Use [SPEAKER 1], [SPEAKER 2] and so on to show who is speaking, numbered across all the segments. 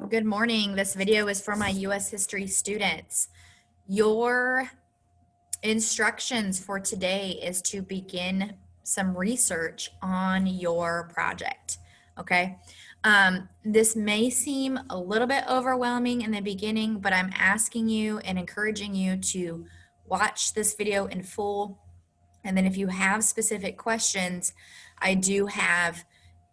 [SPEAKER 1] Good morning. This video is for my U.S. history students. Your instructions for today is to begin some research on your project, okay? This may seem a little bit overwhelming in the beginning, but I'm asking you and encouraging you to watch this video in full. And then if you have specific questions, I do have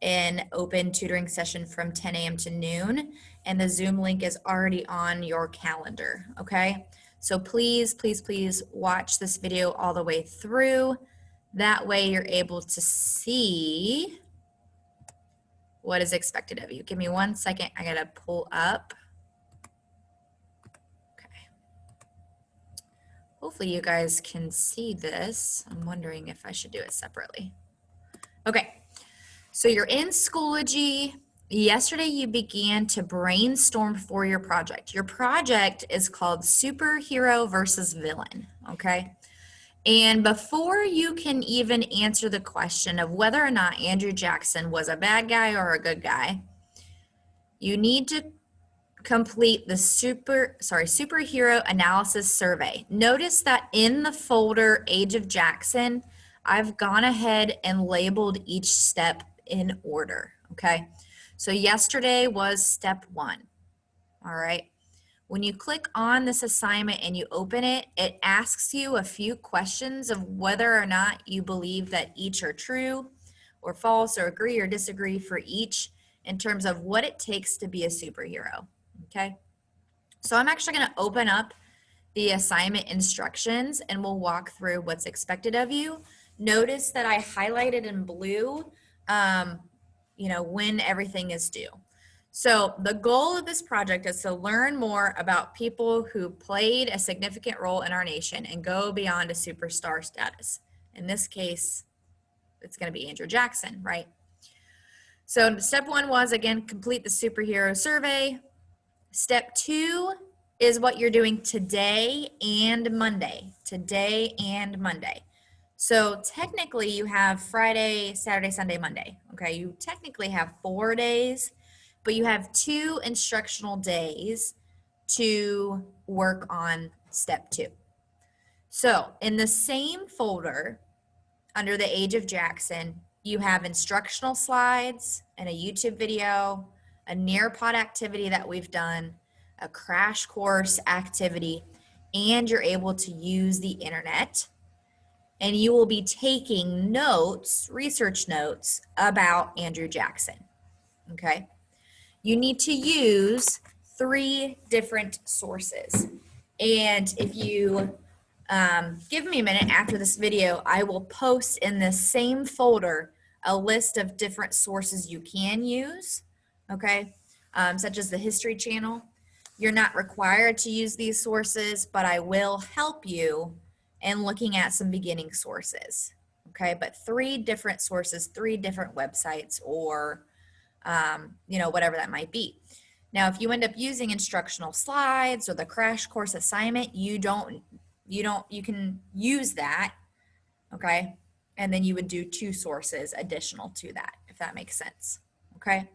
[SPEAKER 1] an open tutoring session from 10 a.m. to noon, and the Zoom link is already on your calendar, okay? So please, please, please watch this video all the way through. That way you're able to see what is expected of you. Give me 1 second, I gotta pull up. Okay. Hopefully you guys can see this. I'm wondering if I should do it separately. Okay. So you're in Schoology. Yesterday you began to brainstorm for your project. Your project is called Superhero versus Villain, okay? And before you can even answer the question of whether or not Andrew Jackson was a bad guy or a good guy, you need to complete the superhero analysis survey. Notice that in the folder Age of Jackson, I've gone ahead and labeled each step in order, okay? So yesterday was step 1, all right? When you click on this assignment and you open it, it asks you a few questions of whether or not you believe that each are true or false or agree or disagree for each in terms of what it takes to be a superhero, okay? So I'm actually gonna open up the assignment instructions and we'll walk through what's expected of you. Notice that I highlighted in blue, when everything is due. So the goal of this project is to learn more about people who played a significant role in our nation and go beyond a superstar status. In this case, it's going to be Andrew Jackson, right? So step 1 was, again, complete the superhero survey. Step 2 is what you're doing today and Monday. Today and Monday. So technically you have Friday, Saturday, Sunday, Monday. Okay, you technically have 4 days, but you have 2 instructional days to work on step 2. So in the same folder under the Age of Jackson, you have instructional slides and a YouTube video, a Nearpod activity that we've done, a crash course activity, and you're able to use the internet. And you will be taking notes, research notes about Andrew Jackson, okay? You need to use 3 different sources. And if you give me a minute after this video, I will post in the same folder a list of different sources you can use, okay? Such as the History Channel. You're not required to use these sources, but I will help you in looking at some beginning sources, okay? But 3 different sources, 3 different websites, or whatever that might be. Now, if you end up using instructional slides or the crash course assignment, you can use that, okay? And then you would do 2 sources additional to that, if that makes sense, okay?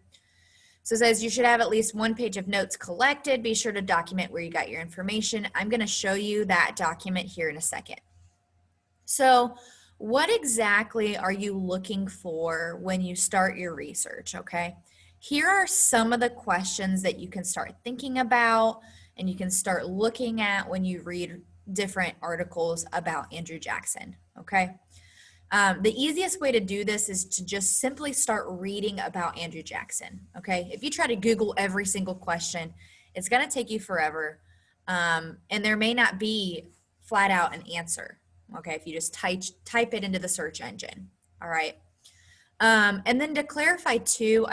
[SPEAKER 1] So it says you should have at least 1 page of notes collected. Be sure to document where you got your information. I'm going to show you that document here in a second. So what exactly are you looking for when you start your research, okay? Here are some of the questions that you can start thinking about and you can start looking at when you read different articles about Andrew Jackson, okay? The easiest way to do this is to just simply start reading about Andrew Jackson, okay? If you try to Google every single question, it's going to take you forever, and there may not be flat out an answer, okay, if you just type it into the search engine, all right? And then to clarify too,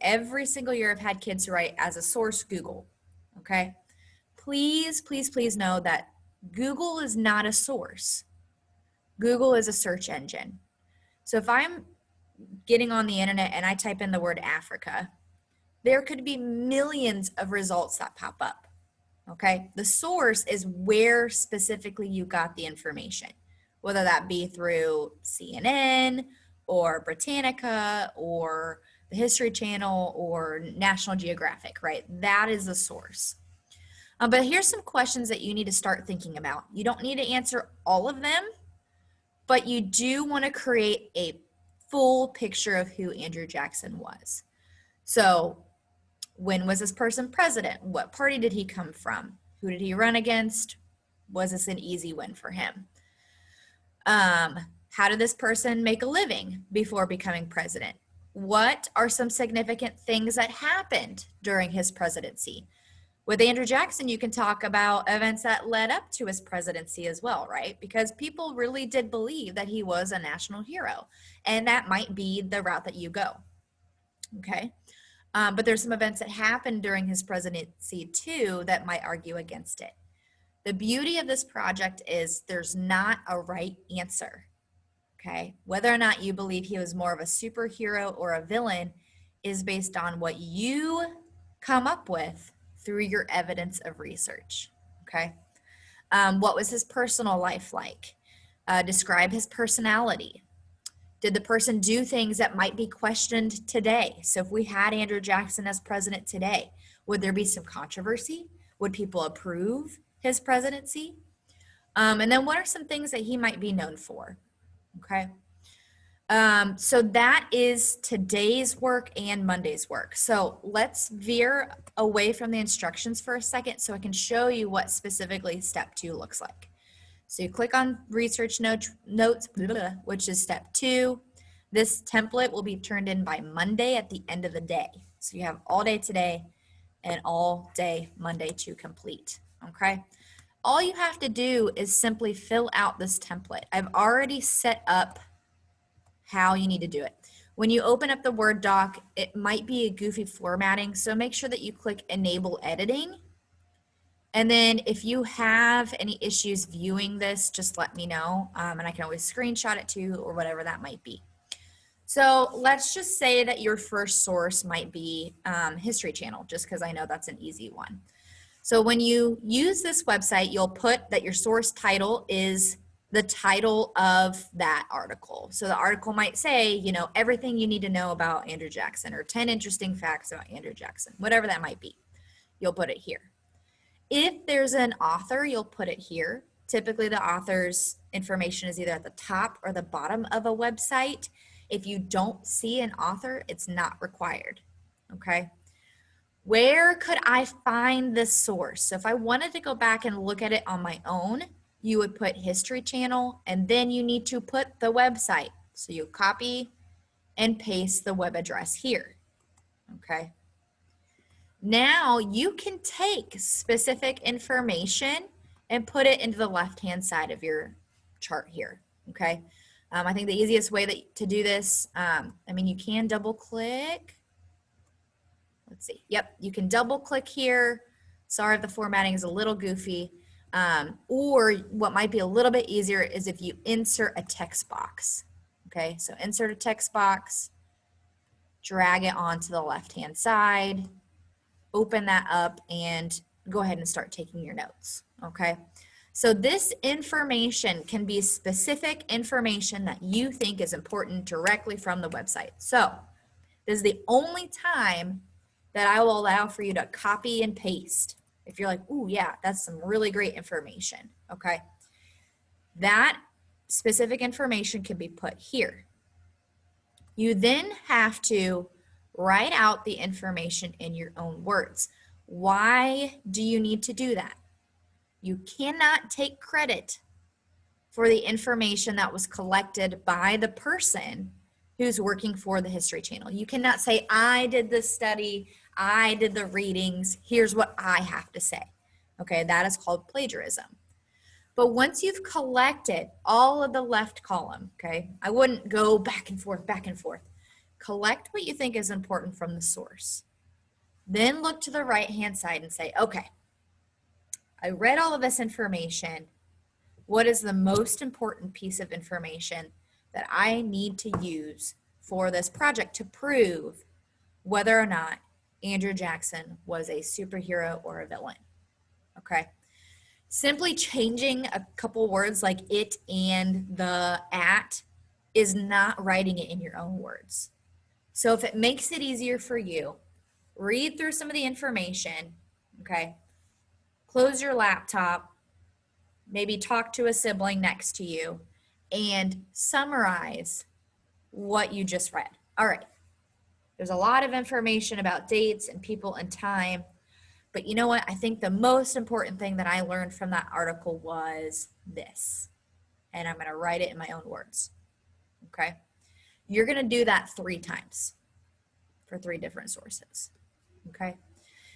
[SPEAKER 1] every single year I've had kids write as a source Google, okay? Please, please, please know that Google is not a source. Google is a search engine. So if I'm getting on the internet and I type in the word Africa, there could be millions of results that pop up, okay? The source is where specifically you got the information, whether that be through CNN or Britannica or the History Channel or National Geographic, right? That is the source. But here's some questions that you need to start thinking about. You don't need to answer all of them, but you do want to create a full picture of who Andrew Jackson was. So, when was this person president? What party did he come from? Who did he run against? Was this an easy win for him? How did this person make a living before becoming president? What are some significant things that happened during his presidency? With Andrew Jackson, you can talk about events that led up to his presidency as well, right? Because people really did believe that he was a national hero, and that might be the route that you go, okay? But there's some events that happened during his presidency too that might argue against it. The beauty of this project is there's not a right answer, okay? Whether or not you believe he was more of a superhero or a villain is based on what you come up with through your evidence of research, okay? What was his personal life like? Describe his personality. Did the person do things that might be questioned today? So if we had Andrew Jackson as president today, would there be some controversy? Would people approve his presidency? And then what are some things that he might be known for? Okay. So that is today's work and Monday's work. So let's veer away from the instructions for a second so I can show you what specifically step 2 looks like. So you click on research notes, which is step 2. This template will be turned in by Monday at the end of the day. So you have all day today and all day Monday to complete, okay? All you have to do is simply fill out this template. I've already set up how you need to do it. When you open up the Word doc, it might be a goofy formatting, so make sure that you click Enable Editing. And then if you have any issues viewing this, just let me know, and I can always screenshot it too, or whatever that might be. So let's just say that your first source might be History Channel, just because I know that's an easy one. So when you use this website, you'll put that your source title is the title of that article. So the article might say, you know, everything you need to know about Andrew Jackson, or 10 interesting facts about Andrew Jackson, whatever that might be. You'll put it here. If there's an author, you'll put it here. Typically the author's information is either at the top or the bottom of a website. If you don't see an author, it's not required, okay? Where could I find this source? So if I wanted to go back and look at it on my own, you would put History Channel, and then you need to put the website. So you copy and paste the web address here, okay? Now you can take specific information and put it into the left-hand side of your chart here, okay? I think the easiest way to do this, I mean, you can double click. Let's see. Yep, you can double click here. Sorry if the formatting is a little goofy. Or what might be a little bit easier is if you insert a text box. Okay, so insert a text box, drag it onto the left-hand side, open that up, and go ahead and start taking your notes. Okay, so this information can be specific information that you think is important directly from the website. So this is the only time that I will allow for you to copy and paste. If you're like, ooh, yeah, that's some really great information, okay? That specific information can be put here. You then have to write out the information in your own words. Why do you need to do that? You cannot take credit for the information that was collected by the person who's working for the History Channel. You cannot say, I did this study, I did the readings, here's what I have to say. Okay, that is called plagiarism. But once you've collected all of the left column, okay, I wouldn't go back and forth, back and forth. Collect what you think is important from the source. Then look to the right-hand side and say, okay, I read all of this information. What is the most important piece of information that I need to use for this project to prove whether or not Andrew Jackson was a superhero or a villain? Okay. Simply changing a couple words like it and the at is not writing it in your own words. So if it makes it easier for you, read through some of the information, okay? Close your laptop, maybe talk to a sibling next to you, and summarize what you just read. All right. There's a lot of information about dates and people and time, but you know what? I think the most important thing that I learned from that article was this, and I'm going to write it in my own words, okay? You're going to do that 3 times for 3 different sources, okay?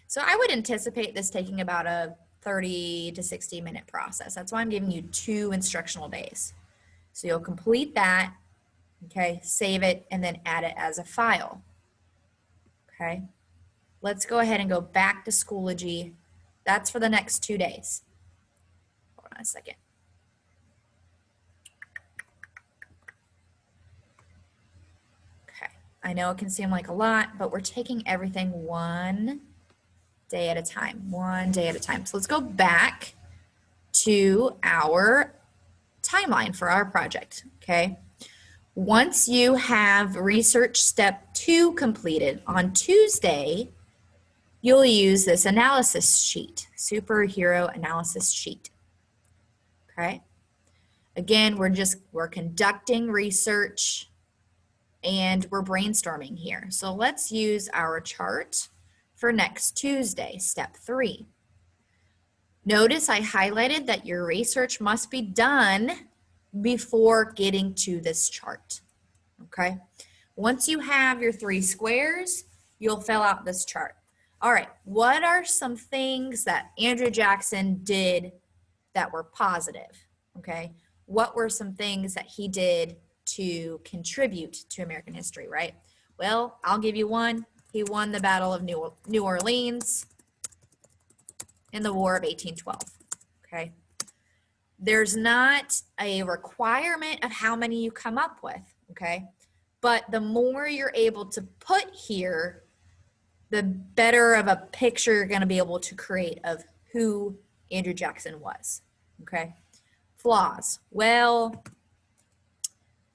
[SPEAKER 1] So I would anticipate this taking about a 30 to 60 minute process. That's why I'm giving you 2 instructional days. So you'll complete that, okay, save it, and then add it as a file, okay? Let's go ahead and go back to Schoology. That's for the next 2 days. Hold on a second. Okay, I know it can seem like a lot, but we're taking everything 1 day at a time, 1 day at a time. So let's go back to our timeline for our project, okay? Once you have research step 2 completed on Tuesday, you'll use this analysis sheet, superhero analysis sheet, okay? Again, we're conducting research and we're brainstorming here. So let's use our chart for next Tuesday, step 3. Notice I highlighted that your research must be done before getting to this chart, okay? Once you have your 3 squares, you'll fill out this chart. All right, what are some things that Andrew Jackson did that were positive, okay? What were some things that he did to contribute to American history, right? Well, I'll give you one. He won the Battle of New Orleans in the War of 1812, okay? There's not a requirement of how many you come up with, okay? But the more you're able to put here, the better of a picture you're going to be able to create of who Andrew Jackson was, okay? Flaws. Well,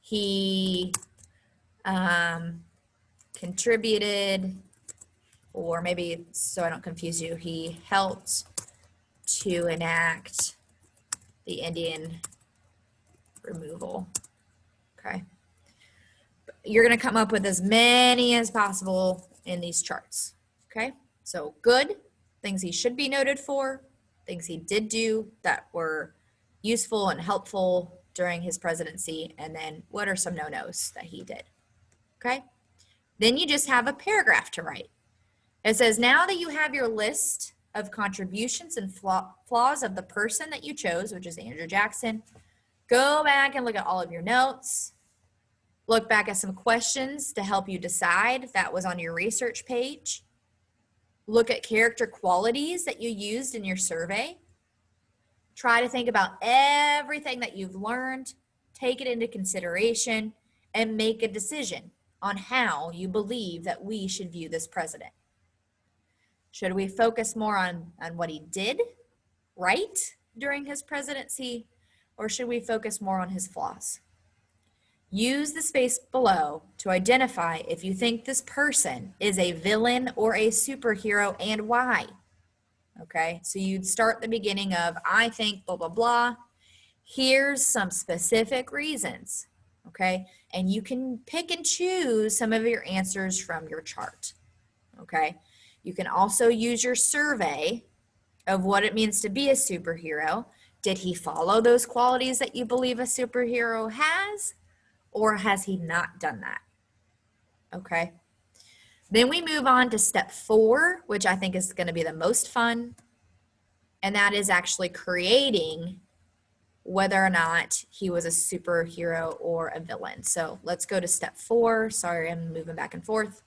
[SPEAKER 1] he contributed, or maybe so I don't confuse you, he helped to enact the Indian removal, okay? You're going to come up with as many as possible in these charts, okay? So good, things he should be noted for, things he did do that were useful and helpful during his presidency, and then what are some no-nos that he did, okay? Then you just have a paragraph to write. It says, now that you have your list of contributions and flaws of the person that you chose, which is Andrew Jackson, go back and look at all of your notes. Look back at some questions to help you decide if that was on your research page. Look at character qualities that you used in your survey. Try to think about everything that you've learned, take it into consideration, and make a decision on how you believe that we should view this president. Should we focus more on what he did right during his presidency, or should we focus more on his flaws? Use the space below to identify if you think this person is a villain or a superhero and why. Okay, so you'd start the beginning of, I think blah, blah, blah. Here's some specific reasons, okay? And you can pick and choose some of your answers from your chart, okay? You can also use your survey of what it means to be a superhero. Did he follow those qualities that you believe a superhero has? Or has he not done that? Okay. Then we move on to step 4, which I think is going to be the most fun. And that is actually creating whether or not he was a superhero or a villain. So let's go to step 4. Sorry, I'm moving back and forth.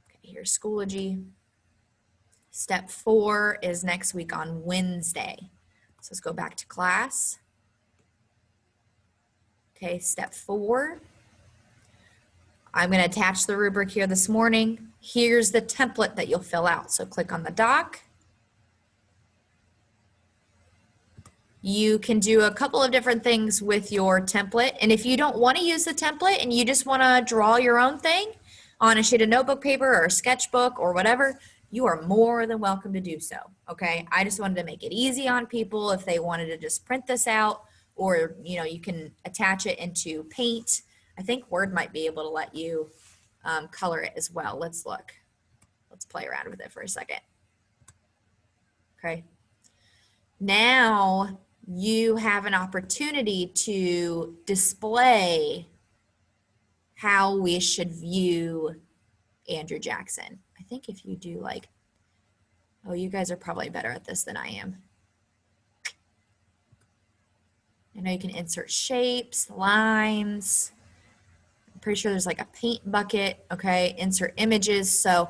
[SPEAKER 1] Okay, here's Schoology. Step 4 is next week on Wednesday. So let's go back to class. Okay, step 4. I'm going to attach the rubric here this morning. Here's the template that you'll fill out. So click on the doc. You can do a couple of different things with your template. And if you don't want to use the template and you just want to draw your own thing, on a sheet of notebook paper or a sketchbook or whatever, you are more than welcome to do so. Okay. I just wanted to make it easy on people if they wanted to just print this out, or, you know, you can attach it into Paint. I think Word might be able to let you color it as well. Let's look. Let's play around with it for a second. Okay. Now you have an opportunity to display how we should view Andrew Jackson. I think if you do like, oh, you guys are probably better at this than I am. I know you can insert shapes, lines. I'm pretty sure there's like a paint bucket, okay? Insert images. So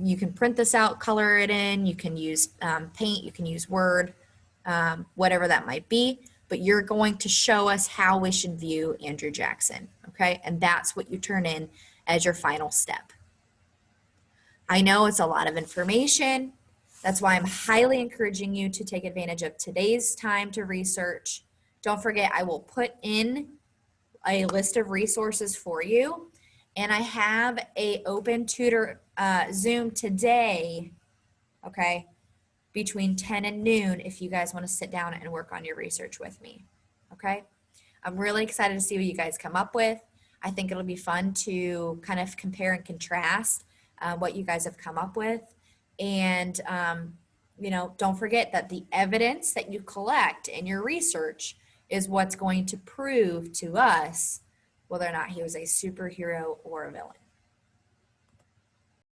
[SPEAKER 1] you can print this out, color it in. You can use Paint, you can use Word, whatever that might be. But you're going to show us how we should view Andrew Jackson, okay? And that's what you turn in as your final step. I know it's a lot of information. That's why I'm highly encouraging you to take advantage of today's time to research. Don't forget, I will put in a list of resources for you. And I have a open tutor Zoom today, okay, between 10 and noon if you guys want to sit down and work on your research with me, okay? I'm really excited to see what you guys come up with. I think it'll be fun to kind of compare and contrast what you guys have come up with. And, you know, don't forget that the evidence that you collect in your research is what's going to prove to us whether or not he was a superhero or a villain.